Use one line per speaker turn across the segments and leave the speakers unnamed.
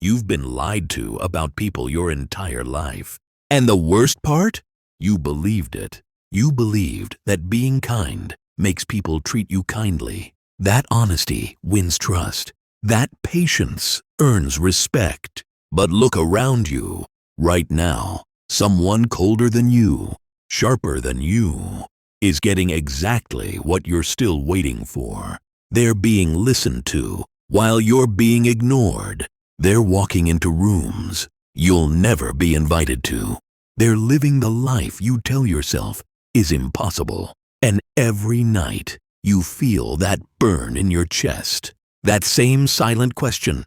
You've been lied to about people your entire life. And the worst part? You believed it. You believed that being kind makes people treat you kindly. That honesty wins trust. That patience earns respect. But look around you. Right now, someone colder than you, sharper than you, is getting exactly what you're still waiting for. They're being listened to while you're being ignored. They're walking into rooms you'll never be invited to. They're living the life you tell yourself is impossible. And every night, you feel that burn in your chest. That same silent question,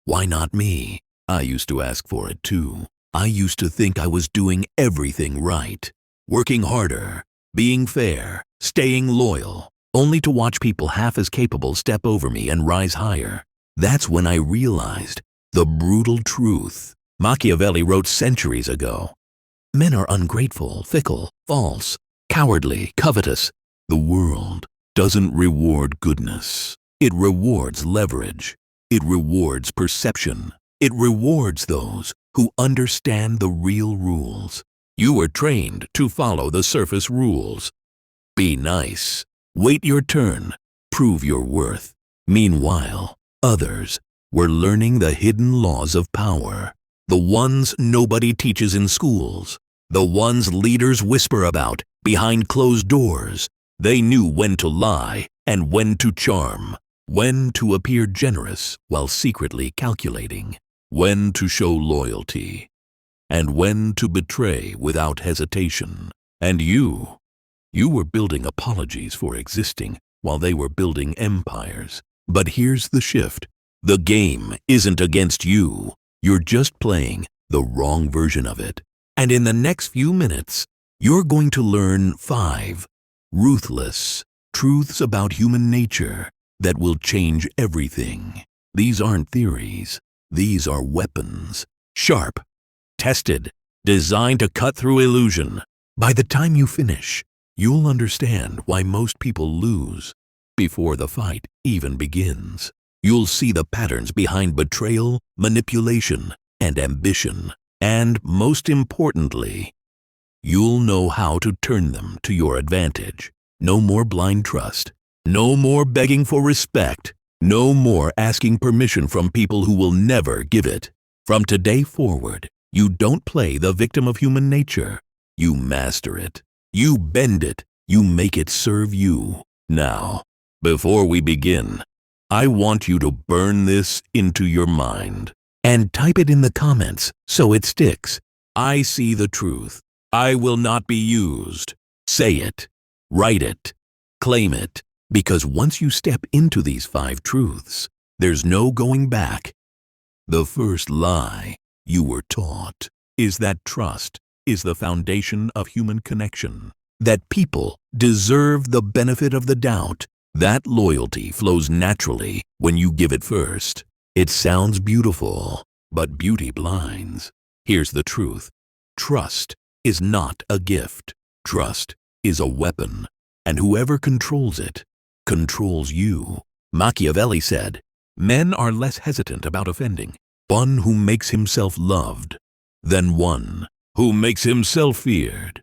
why not me? I used to ask for it too. I used to think I was doing everything right. Working harder, being fair, staying loyal, only to watch people half as capable step over me and rise higher. That's when I realized the brutal truth Machiavelli wrote centuries ago. Men are ungrateful, fickle, false, cowardly, covetous. The world doesn't reward goodness. It rewards leverage. It rewards perception. It rewards those who understand the real rules. You were trained to follow the surface rules. Be nice. Wait your turn. Prove your worth. Meanwhile, others were learning the hidden laws of power. The ones nobody teaches in schools. The ones leaders whisper about behind closed doors. They knew when to lie and when to charm. When to appear generous while secretly calculating. When to show loyalty. And when to betray without hesitation. And you were building apologies for existing while they were building empires. But here's the shift. The game isn't against you. You're just playing the wrong version of it. And in the next few minutes, you're going to learn 5 ruthless truths about human nature that will change everything. These aren't theories. These are weapons. Sharp, tested, designed to cut through illusion. By the time you finish, you'll understand why most people lose before the fight even begins. You'll see the patterns behind betrayal, manipulation, and ambition. And most importantly, you'll know how to turn them to your advantage. No more blind trust. No more begging for respect. No more asking permission from people who will never give it. From today forward, you don't play the victim of human nature. You master it. You bend it. You make it serve you. Now, before we begin, I want you to burn this into your mind and type it in the comments so it sticks. I see the truth. I will not be used. Say it. Write it. Claim it. Because once you step into these 5 truths, there's no going back. The first lie you were taught is that trust is the foundation of human connection. That people deserve the benefit of the doubt. That loyalty flows naturally when you give it first. It sounds beautiful, but beauty blinds. Here's the truth. Trust is not a gift. Trust is a weapon, and whoever controls it controls you. Machiavelli said, men are less hesitant about offending one who makes himself loved than one who makes himself feared.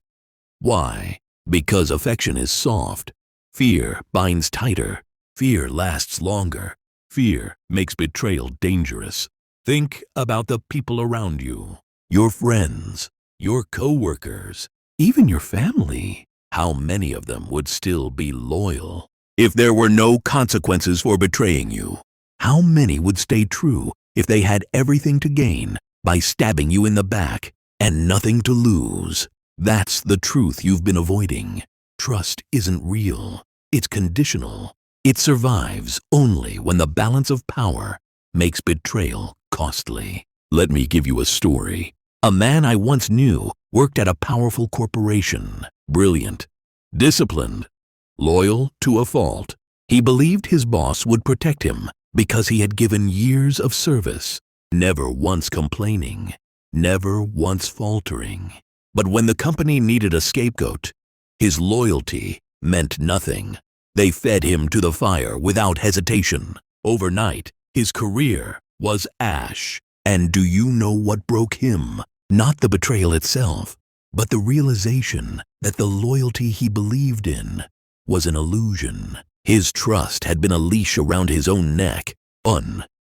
Why? Because affection is soft. Fear binds tighter. Fear lasts longer. Fear makes betrayal dangerous. Think about the people around you, your friends, your co-workers, even your family. How many of them would still be loyal if there were no consequences for betraying you? How many would stay true if they had everything to gain by stabbing you in the back and nothing to lose? That's the truth you've been avoiding. Trust isn't real. It's conditional. It survives only when the balance of power makes betrayal costly. Let me give you a story. A man I once knew worked at a powerful corporation. Brilliant, disciplined, loyal to a fault. He believed his boss would protect him because he had given years of service, never once complaining, never once faltering. But when the company needed a scapegoat, his loyalty meant nothing. They fed him to the fire without hesitation. Overnight, his career was ash. And do you know what broke him? Not the betrayal itself, but the realization that the loyalty he believed in was an illusion. His trust had been a leash around his own neck.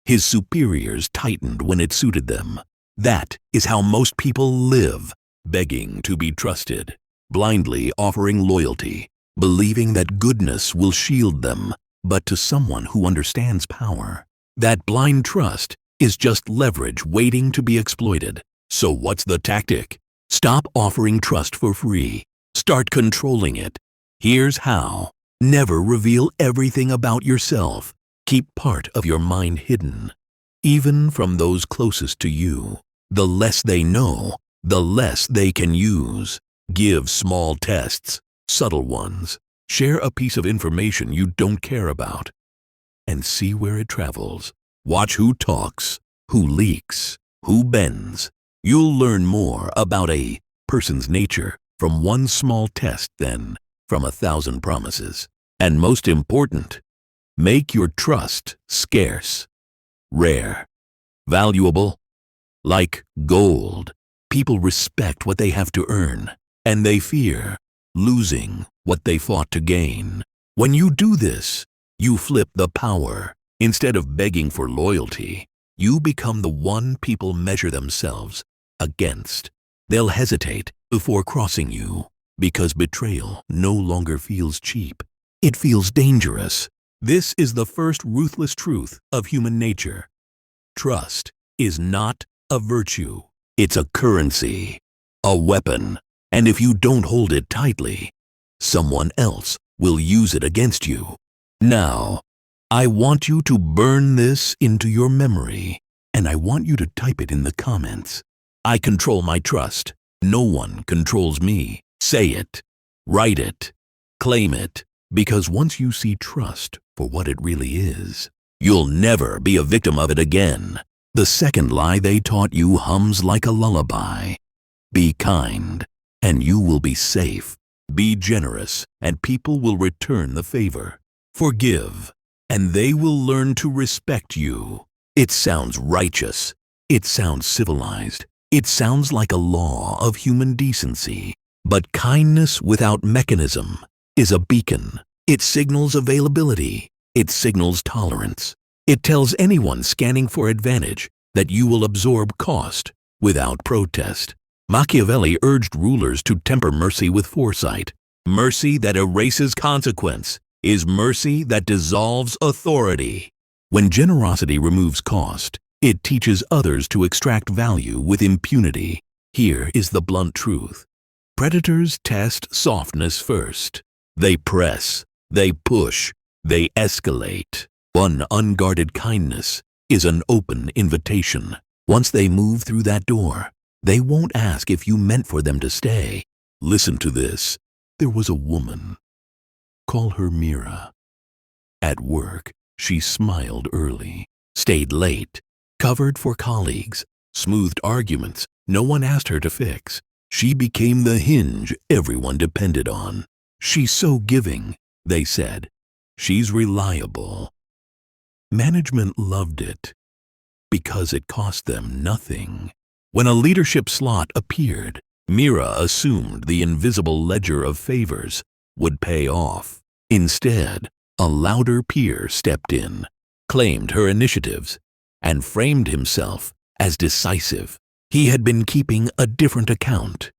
His superiors tightened when it suited them. That is how most people live, begging to be trusted, blindly offering loyalty, believing that goodness will shield them, but to someone who understands power. That blind trust is just leverage waiting to be exploited. So what's the tactic? Stop offering trust for free. Start controlling it. Here's how. Never reveal everything about yourself. Keep part of your mind hidden. Even from those closest to you. The less they know, the less they can use. Give small tests, subtle ones. Share a piece of information you don't care about. And see where it travels. Watch who talks, who leaks, who bends. You'll learn more about a person's nature from one small test than from 1,000 promises. And most important, make your trust scarce, rare, valuable, like gold. People respect what they have to earn, and they fear losing what they fought to gain. When you do this, you flip the power. Instead of begging for loyalty, you become the one people measure themselves against. They'll hesitate before crossing you because betrayal no longer feels cheap. It feels dangerous. This is the first ruthless truth of human nature. Trust is not a virtue. It's a currency, a weapon, and if you don't hold it tightly, someone else will use it against you. Now, I want you to burn this into your memory, and I want you to type it in the comments. I control my trust. No one controls me. Say it. Write it. Claim it. Because once you see trust for what it really is, you'll never be a victim of it again. The second lie they taught you hums like a lullaby. Be kind, and you will be safe. Be generous, and people will return the favor. Forgive, and they will learn to respect you. It sounds righteous. It sounds civilized. It sounds like a law of human decency. But kindness without mechanism is a beacon. It signals availability. It signals tolerance. It tells anyone scanning for advantage that you will absorb cost without protest. Machiavelli urged rulers to temper mercy with foresight. Mercy that erases consequence is mercy that dissolves authority. When generosity removes cost, it teaches others to extract value with impunity. Here is the blunt truth. Predators test softness first. They press, they push, they escalate. One unguarded kindness is an open invitation. Once they move through that door, they won't ask if you meant for them to stay. Listen to this. There was a woman. Call her Mira. At work, she smiled early, stayed late, covered for colleagues, smoothed arguments no one asked her to fix. She became the hinge everyone depended on. She's so giving, they said. She's reliable. Management loved it because it cost them nothing. When a leadership slot appeared, Mira assumed the invisible ledger of favors would pay off. Instead, a louder peer stepped in, claimed her initiatives, and framed himself as decisive. He had been keeping a different account.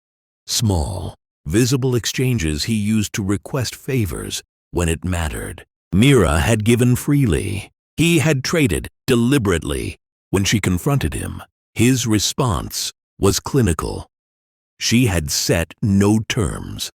Small, visible exchanges he used to request favors when it mattered. Mira had given freely. He had traded deliberately. When she confronted him, his response was clinical. She had set no terms,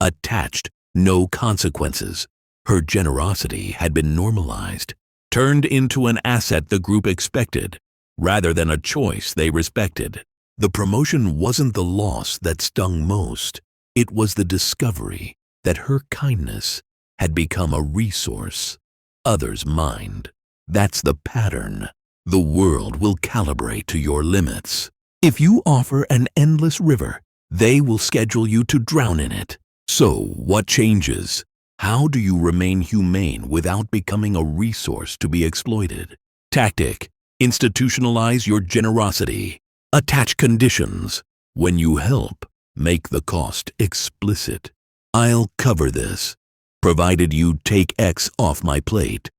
attached no consequences. Her generosity had been normalized, turned into an asset the group expected, rather than a choice they respected. The promotion wasn't the loss that stung most. It was the discovery that her kindness had become a resource others mined. That's the pattern. The world will calibrate to your limits. If you offer an endless river, they will schedule you to drown in it. So, what changes? How do you remain humane without becoming a resource to be exploited? Tactic: Institutionalize your generosity. Attach conditions. When you help, make the cost explicit. I'll cover this, provided you take X off my plate.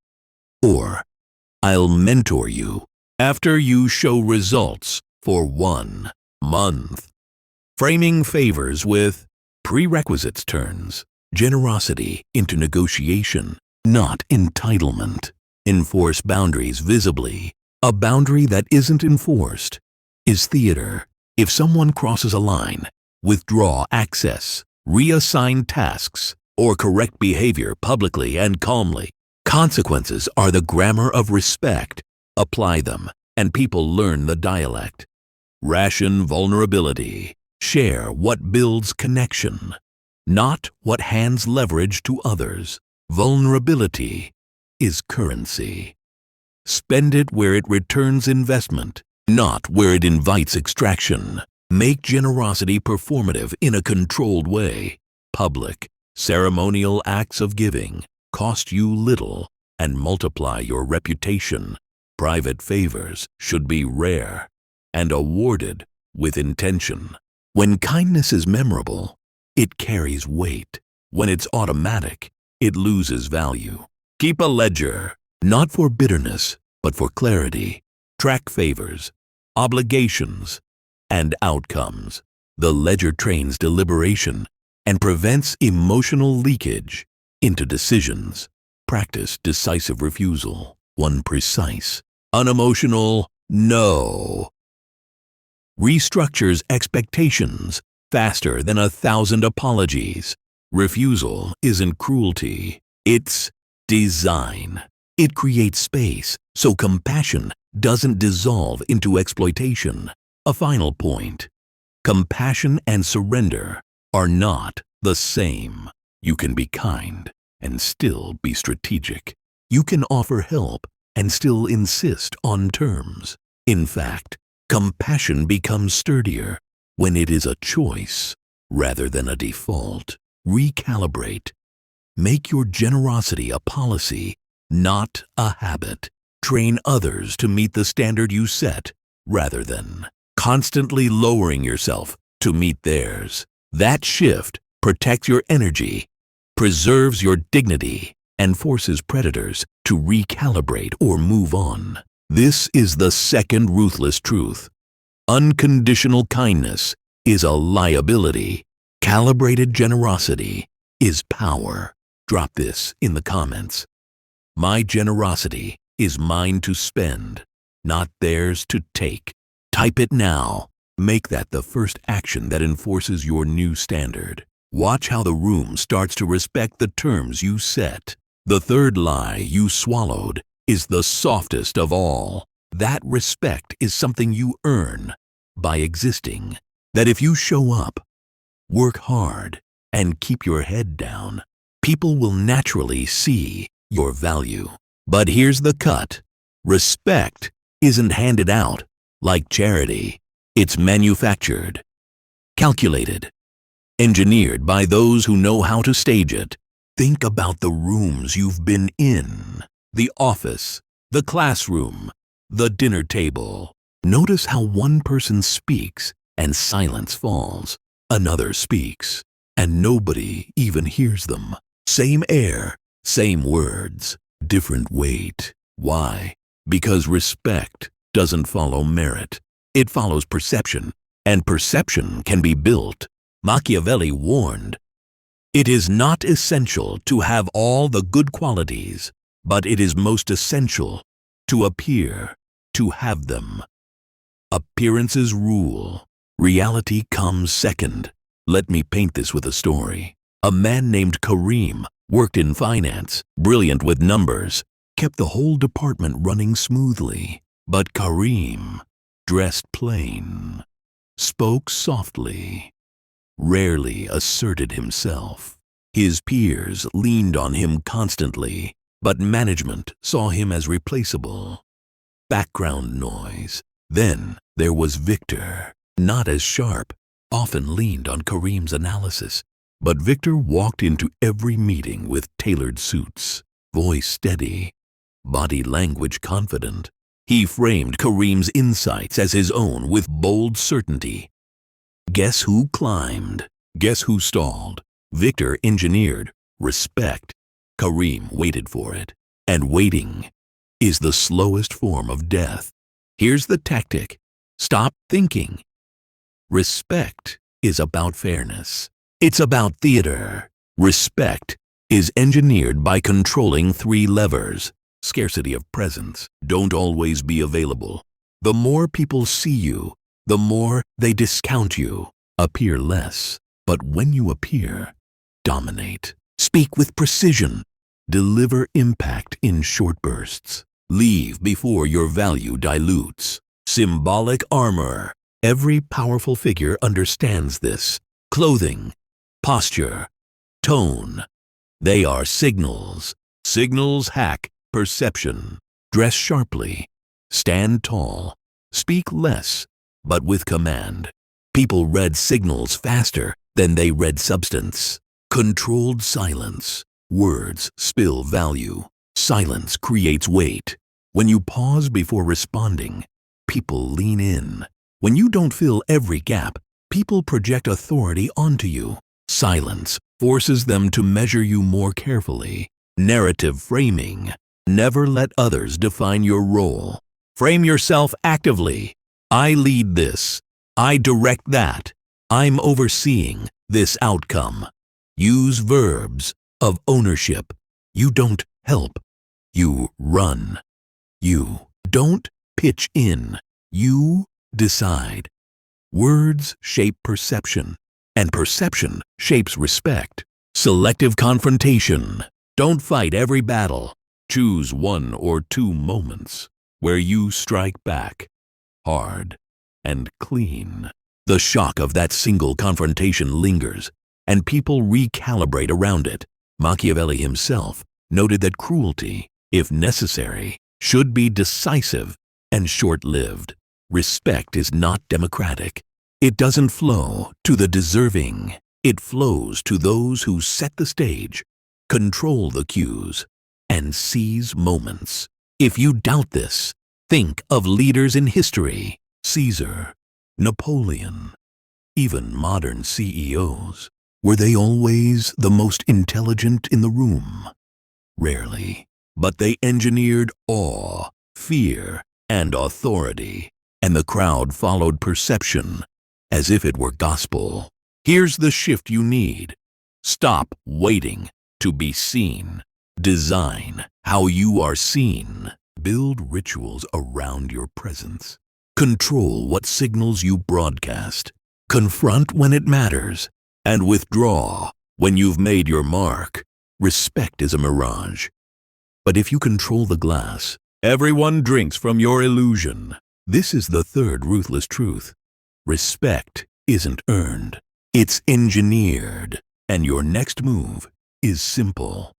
Or, I'll mentor you after you show results for 1 month. Framing favors with prerequisites turns generosity into negotiation, not entitlement. Enforce boundaries visibly. A boundary that isn't enforced is theater. If someone crosses a line, withdraw access, reassign tasks, or correct behavior publicly and calmly. Consequences are the grammar of respect. Apply them, and people learn the dialect. Ration vulnerability. Share what builds connection, not what hands leverage to others. Vulnerability is currency. Spend it where it returns investment, not where it invites extraction. Make generosity performative in a controlled way. Public, ceremonial acts of giving cost you little and multiply your reputation. Private favors should be rare and awarded with intention. When kindness is memorable, it carries weight. When it's automatic, it loses value. Keep a ledger, not for bitterness, but for clarity. Track favors, obligations, and outcomes. The ledger trains deliberation and prevents emotional leakage into decisions. Practice decisive refusal. One precise, unemotional no. Restructures expectations faster than 1,000 apologies. Refusal isn't cruelty, it's design. It creates space so compassion doesn't dissolve into exploitation. A final point. Compassion and surrender are not the same. You can be kind and still be strategic. You can offer help and still insist on terms. In fact, compassion becomes sturdier when it is a choice rather than a default. Recalibrate. Make your generosity a policy, not a habit. Train others to meet the standard you set rather than constantly lowering yourself to meet theirs. That shift protects your energy, preserves your dignity, and forces predators to recalibrate or move on. This is the second ruthless truth. Unconditional kindness is a liability. Calibrated generosity is power. Drop this in the comments. My generosity is mine to spend, not theirs to take. Type it now. Make that the first action that enforces your new standard. Watch how the room starts to respect the terms you set. The third lie you swallowed is the softest of all. That respect is something you earn by existing. That if you show up, work hard, and keep your head down, people will naturally see your value. But here's the cut. Respect isn't handed out like charity. It's manufactured, calculated, engineered by those who know how to stage it. Think about the rooms you've been in. The office, the classroom, the dinner table. Notice how one person speaks and silence falls. Another speaks and nobody even hears them. Same air, same words, different weight. Why? Because respect doesn't follow merit. It follows perception, and perception can be built. Machiavelli warned, "It is not essential to have all the good qualities, but it is most essential to appear to have them." Appearances rule. Reality comes second. Let me paint this with a story. A man named Kareem worked in finance, brilliant with numbers, kept the whole department running smoothly. But Kareem dressed plain, spoke softly, rarely asserted himself. His peers leaned on him constantly, but management saw him as replaceable. Background noise. Then there was Victor, not as sharp, often leaned on Kareem's analysis. But Victor walked into every meeting with tailored suits, voice steady, body language confident. He framed Kareem's insights as his own with bold certainty. Guess who climbed? Guess who stalled? Victor engineered respect. Kareem waited for it. And waiting is the slowest form of death. Here's the tactic. Stop thinking. Respect is about fairness. It's about theater. Respect is engineered by controlling 3 levers. Scarcity of presence. Don't always be available. The more people see you, the more they discount you. Appear less, but when you appear, dominate. Speak with precision. Deliver impact in short bursts. Leave before your value dilutes. Symbolic armor. Every powerful figure understands this. Clothing, posture, tone. They are signals. Signals hack perception. Dress sharply. Stand tall. Speak less, but with command. People read signals faster than they read substance. Controlled silence. Words spill value. Silence creates weight. When you pause before responding, people lean in. When you don't fill every gap, people project authority onto you. Silence forces them to measure you more carefully. Narrative framing. Never let others define your role. Frame yourself actively. I lead this. I direct that. I'm overseeing this outcome. Use verbs of ownership. You don't help. You run. You don't pitch in. You decide. Words shape perception, and perception shapes respect. Selective confrontation. Don't fight every battle. Choose 1 or 2 moments where you strike back, hard and clean. The shock of that single confrontation lingers, and people recalibrate around it. Machiavelli himself noted that cruelty, if necessary, should be decisive and short-lived. Respect is not democratic. It doesn't flow to the deserving. It flows to those who set the stage, control the cues, and seize moments. If you doubt this, think of leaders in history. Caesar, Napoleon, even modern CEOs. Were they always the most intelligent in the room? Rarely. But they engineered awe, fear, and authority, and the crowd followed perception as if it were gospel. Here's the shift you need. Stop waiting to be seen. Design how you are seen. Build rituals around your presence. Control what signals you broadcast. Confront when it matters, and withdraw when you've made your mark. Respect is a mirage. But if you control the glass, everyone drinks from your illusion. This is the third ruthless truth. Respect isn't earned. It's engineered. And your next move is simple.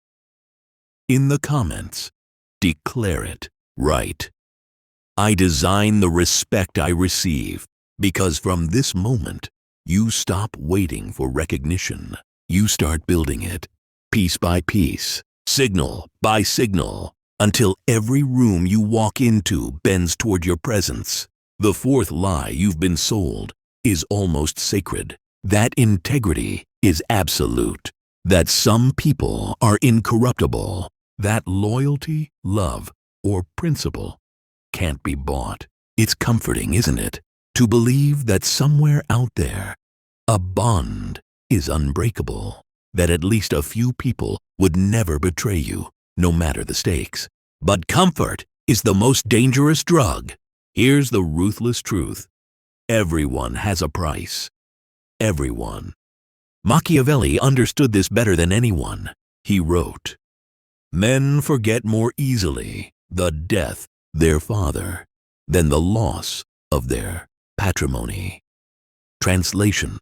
In the comments, declare it right. I design the respect I receive, because from this moment, you stop waiting for recognition. You start building it, piece by piece, signal by signal, until every room you walk into bends toward your presence. The fourth lie you've been sold is almost sacred. That integrity is absolute. That some people are incorruptible. That loyalty, love, or principle can't be bought. It's comforting, isn't it, to believe that somewhere out there, a bond is unbreakable, that at least a few people would never betray you, no matter the stakes. But comfort is the most dangerous drug. Here's the ruthless truth. Everyone has a price. Everyone. Machiavelli understood this better than anyone. He wrote, "Men forget more easily the death their father than the loss of their patrimony." Translation: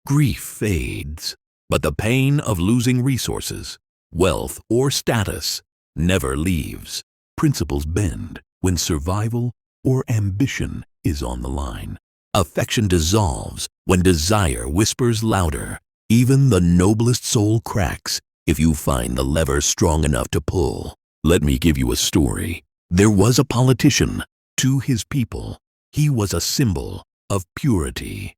grief fades, but the pain of losing resources, wealth, or status never leaves. Principles bend when survival or ambition is on the line. Affection dissolves when desire whispers louder. Even the noblest soul cracks if you find the lever strong enough to pull. Let me give you a story. There was a politician, To his people, he was a symbol of purity,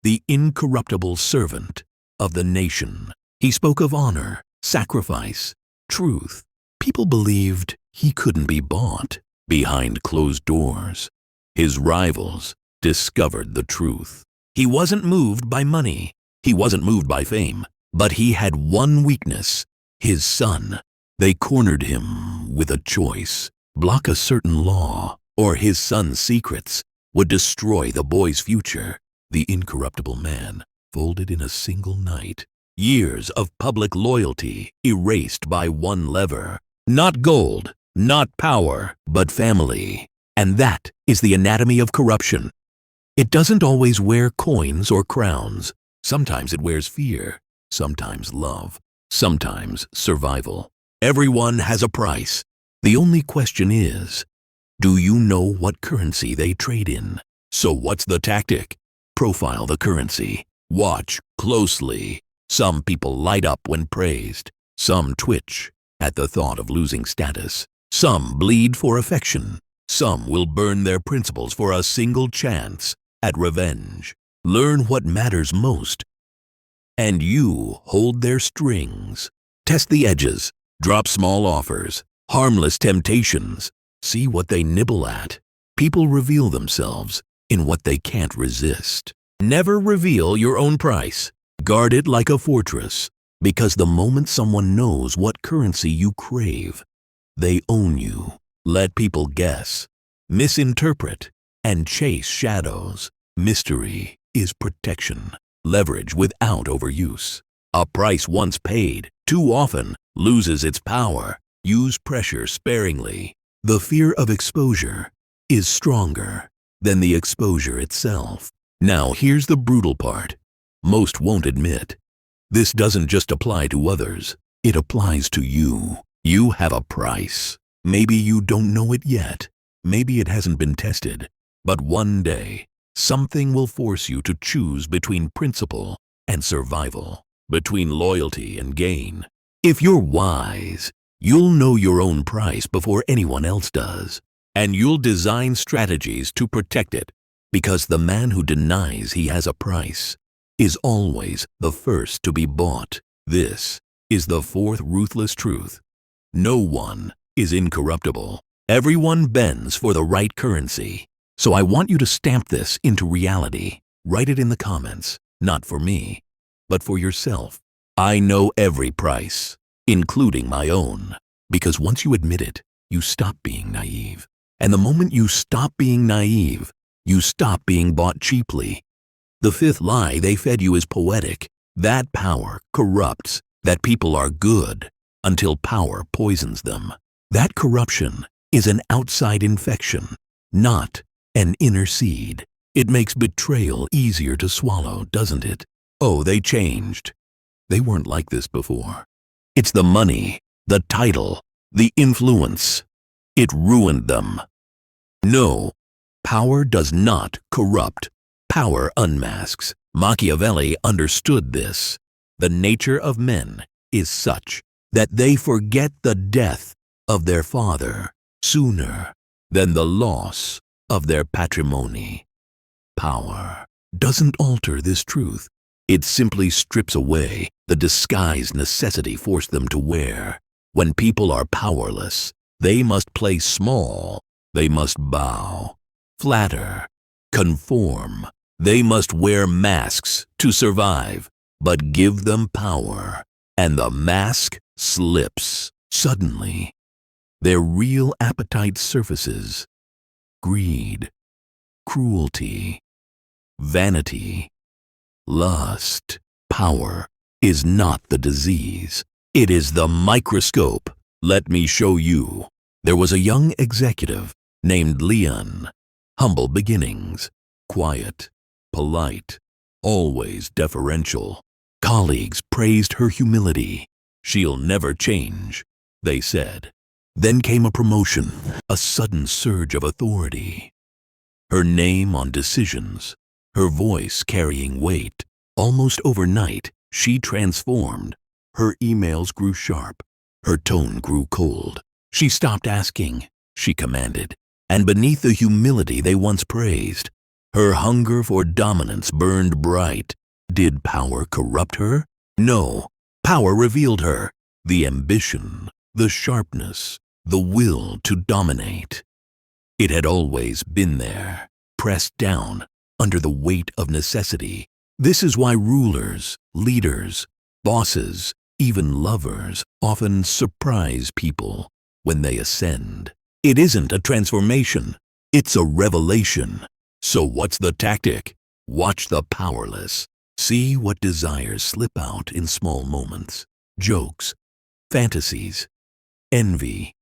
the incorruptible servant of the nation. He spoke of honor, sacrifice, truth. People believed he couldn't be bought. Behind closed doors, his rivals discovered the truth. He wasn't moved by money. He wasn't moved by fame. But he had one weakness: his son. They cornered him with a choice: block a certain law, or his son's secrets would destroy the boy's future. The incorruptible man folded in a single night. Years of public loyalty erased by one lever. Not gold, not power, but family. And that is the anatomy of corruption. It doesn't always wear coins or crowns. Sometimes it wears fear, sometimes love, sometimes survival. Everyone has a price. The only question is, do you know what currency they trade in? So what's the tactic? Profile the currency. Watch closely. Some people light up when praised. Some twitch at the thought of losing status. Some bleed for affection. Some will burn their principles for a single chance at revenge. Learn what matters most, and you hold their strings. Test the edges. Drop small offers. Harmless temptations. See what they nibble at. People reveal themselves in what they can't resist. Never reveal your own price. Guard it like a fortress, because the moment someone knows what currency you crave, they own you. Let people guess, misinterpret, and chase shadows. Mystery is protection. Leverage without overuse. A price once paid too often loses its power. Use pressure sparingly. The fear of exposure is stronger than the exposure itself. Now here's the brutal part. Most won't admit. This doesn't just apply to others. It applies to you. You have a price. Maybe you don't know it yet. Maybe it hasn't been tested. But one day, something will force you to choose between principle and survival, between loyalty and gain. If you're wise, you'll know your own price before anyone else does, and you'll design strategies to protect it, because the man who denies he has a price is always the first to be bought. This is the fourth ruthless truth. No one is incorruptible. Everyone bends for the right currency. So I want you to stamp this into reality. Write it in the comments, not for me, but for yourself. I know every price, including my own, because once you admit it, you stop being naive. And the moment you stop being naive, you stop being bought cheaply. The fifth lie they fed you is poetic. That power corrupts, that people are good, until power poisons them. That corruption is an outside infection, not an inner seed. It makes betrayal easier to swallow, doesn't it? Oh, they changed. They weren't like this before. It's the money, the title, the influence. It ruined them. No, power does not corrupt. Power unmasks. Machiavelli understood this. The nature of men is such that they forget the death of their father sooner than the loss of their patrimony. Power doesn't alter this truth. It simply strips away the disguised necessity forced them to wear. When people are powerless, they must play small. They must bow, flatter, conform. They must wear masks to survive. But give them power, and the mask slips. Suddenly, their real appetite surfaces. Greed, cruelty, vanity, lust. Power is not the disease. It is the microscope. Let me show you. There was a young executive named Leon. Humble beginnings, quiet, polite, always deferential. Colleagues praised her humility. She'll never change, they said. Then came a promotion, a sudden surge of authority. Her name on decisions, her voice carrying weight. Almost overnight, she transformed. Her emails grew sharp. Her tone grew cold. She stopped asking. She commanded. and beneath the humility they once praised, her hunger for dominance burned bright. Did power corrupt her? No, power revealed her, the ambition, the sharpness, the will to dominate. It had always been there, pressed down under the weight of necessity. This is why rulers, leaders, bosses, even lovers often surprise people when they ascend. It isn't a transformation, it's a revelation. So what's the tactic? Watch the powerless. See what desires slip out in small moments. Jokes, fantasies, envy.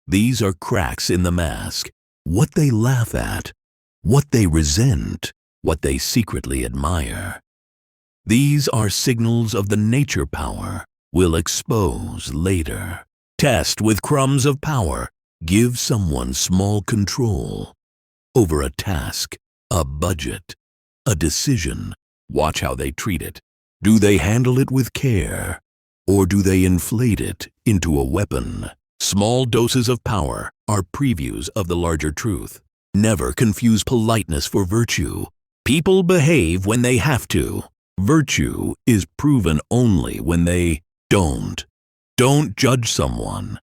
These are cracks in the mask. What they laugh at, what they resent, what they secretly admire. These are signals of the nature power we'll expose later. Test with crumbs of power. Give someone small control over a task, a budget, a decision. Watch how they treat it. Do they handle it with care, or do they inflate it into a weapon? Small doses of power are previews of the larger truth. Never confuse politeness for virtue. People behave when they have to. Virtue is proven only when they don't. Don't judge someone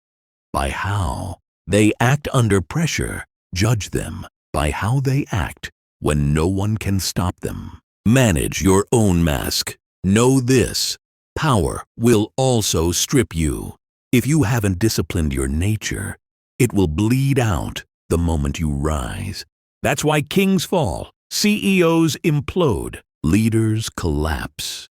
by how they act under pressure. Judge them by how they act when no one can stop them. Manage your own mask. Know this: power will also strip you. If you haven't disciplined your nature, it will bleed out the moment you rise. That's why kings fall, CEOs implode, leaders collapse.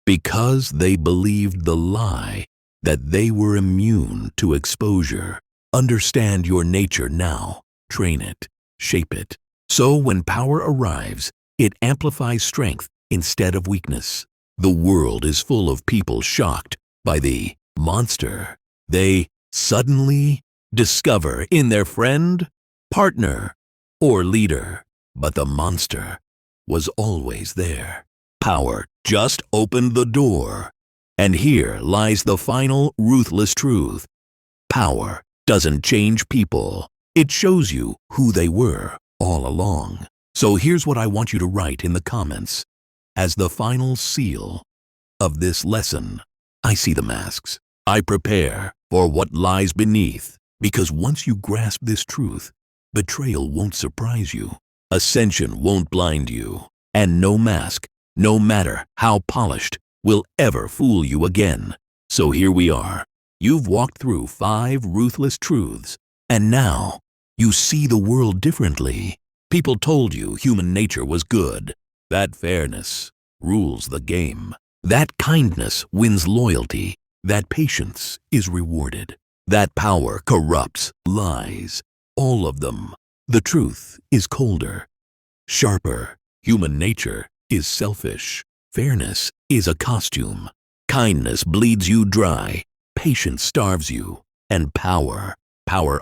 Because they believed the lie that they were immune to exposure. Understand your nature now. Train it. Shape it. So when power arrives, it amplifies strength instead of weakness. The world is full of people shocked by the monster they suddenly discover in their friend, partner, or leader. But the monster was always there. Power just opened the door. And here lies the final ruthless truth. Power doesn't change people. It shows you who they were all along. So here's what I want you to write in the comments. As the final seal of this lesson, I see the masks. I prepare for what lies beneath, because once you grasp this truth, betrayal won't surprise you, ascension won't blind you, and no mask, no matter how polished, will ever fool you again. So here we are. You've walked through 5 ruthless truths, and now you see the world differently. People told you human nature was good, that fairness rules the game, that kindness wins loyalty, that patience is rewarded, that power corrupts lies, all of them. The truth is colder, sharper. Human nature is selfish. Fairness is a costume. Kindness bleeds you dry. Patience starves you. And power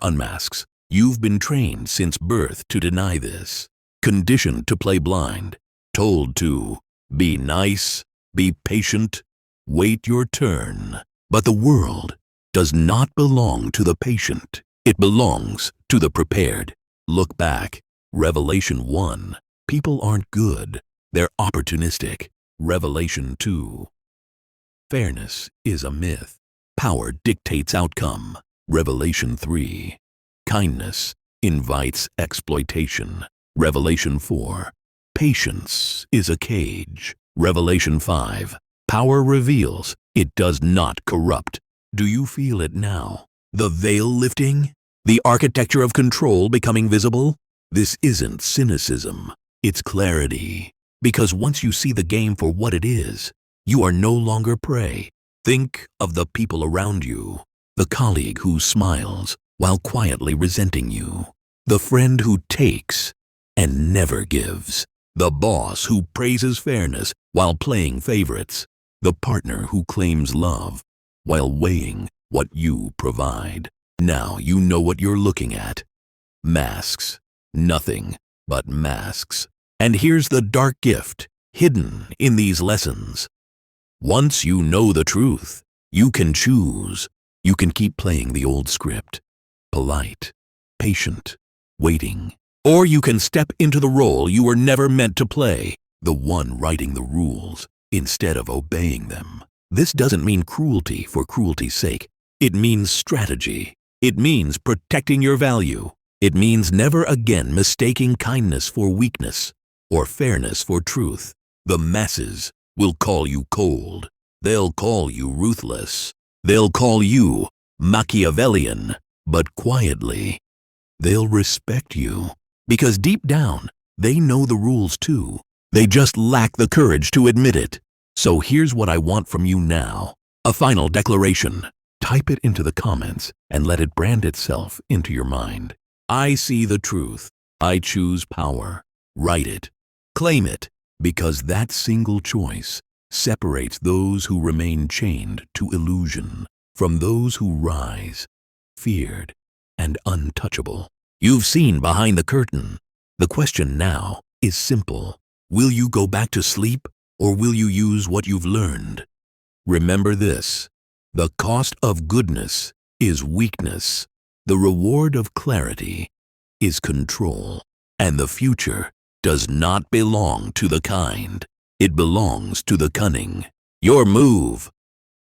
unmasks. You've been trained since birth to deny this, conditioned to play blind, told to be nice, be patient, wait your turn. But the world does not belong to the patient. It belongs to the prepared. Look back. Revelation 1. People aren't good. They're opportunistic. Revelation 2. Fairness is a myth. Power dictates outcome. Revelation 3. Kindness invites exploitation. Revelation 4. Patience is a cage. Revelation 5. Power reveals, it does not corrupt. Do you feel it now? The veil lifting? The architecture of control becoming visible? This isn't cynicism, it's clarity. Because once you see the game for what it is, you are no longer prey. Think of the people around you. The colleague who smiles while quietly resenting you. The friend who takes and never gives. The boss who praises fairness while playing favorites. The partner who claims love while weighing what you provide. Now you know what you're looking at. Masks. Nothing but masks. And here's the dark gift hidden in these lessons. Once you know the truth, you can choose. You can keep playing the old script. Polite, patient, waiting. Or you can step into the role you were never meant to play, the one writing the rules instead of obeying them. This doesn't mean cruelty for cruelty's sake. It means strategy. It means protecting your value. It means never again mistaking kindness for weakness or fairness for truth. The masses will call you cold. They'll call you ruthless. They'll call you Machiavellian, but quietly, they'll respect you because deep down, they know the rules too. They just lack the courage to admit it. So here's what I want from you now. A final declaration. Type it into the comments and let it brand itself into your mind. I see the truth. I choose power. Write it. Claim it, because that single choice separates those who remain chained to illusion from those who rise, feared and untouchable. You've seen behind the curtain. The question now is simple. Will you go back to sleep, or will you use what you've learned? Remember this. The cost of goodness is weakness. The reward of clarity is control. And the future does not belong to the kind. It belongs to the cunning. Your move